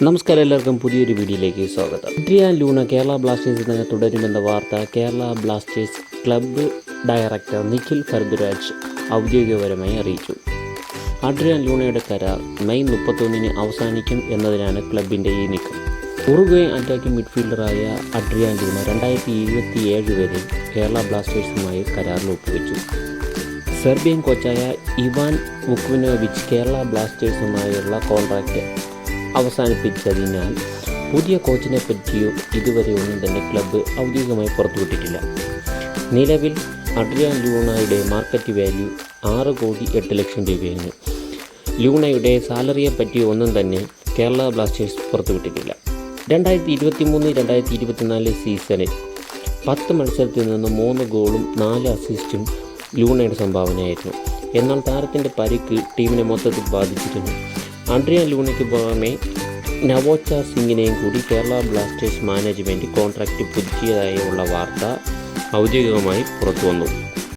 നമസ്കാരം, എല്ലാവർക്കും പുതിയൊരു വീഡിയോയിലേക്ക് സ്വാഗതം. അഡ്രിയാൻ ലൂണ കേരള ബ്ലാസ്റ്റേഴ്സിന് തുടരുമെന്ന വാർത്ത Kerala Blasters club director Nikhil Bharadwaj ഔദ്യോഗികപരമായി അറിയിച്ചു. അഡ്രിയാൻ ലൂണയുടെ കരാർ മെയ് 31 അവസാനിക്കും എന്നതിനാണ് ക്ലബിൻ്റെ ഈ നീക്കം. ഉറുഗ്വേ അറ്റാക്കിംഗ് മിഡ്ഫീൽഡറായ അഡ്രിയാൻ ലൂണ 2027 വരെ കേരള ബ്ലാസ്റ്റേഴ്സുമായി കരാറിൽ ഒപ്പുവെച്ചു. സെർബിയൻ കോച്ചായ ഇവാൻ വുക്വിനോവിച്ച് കേരള ബ്ലാസ്റ്റേഴ്സുമായുള്ള കോൺട്രാക്റ്റ് അവസാനിപ്പിച്ചതിനാൽ പുതിയ കോച്ചിനെ പറ്റിയോ ഇതുവരെ ഒന്നും തന്നെ ക്ലബ്ബ് ഔദ്യോഗികമായി പുറത്തുവിട്ടിട്ടില്ല. നിലവിൽ അഡ്രിയാൻ ലൂണയുടെ മാർക്കറ്റ് വാല്യൂ 6,08,00,000 രൂപയാണ്. ലൂണയുടെ സാലറിയെ പറ്റിയോ ഒന്നും തന്നെ കേരള ബ്ലാസ്റ്റേഴ്സ് പുറത്തുവിട്ടിട്ടില്ല. 2023-2024 സീസണിൽ 10 മത്സരത്തിൽ നിന്ന് 3 ഗോളും 4 അസിസ്റ്റും ലൂണയുടെ സംഭാവനയായിരുന്നു. എന്നാൽ താരത്തിൻ്റെ പരിക്ക് ടീമിനെ മൊത്തത്തിൽ ബാധിച്ചിരുന്നു. അഡ്രിയാൻ ലൂണയ്ക്ക് പുറമെ നവോച്ച സിംഗിനെയും കൂടി കേരള ബ്ലാസ്റ്റേഴ്സ് മാനേജ്മെൻറ്റ് കോൺട്രാക്റ്റ് പുതുക്കിയതായുള്ള വാർത്ത ഔദ്യോഗികമായി പുറത്തുവന്നു.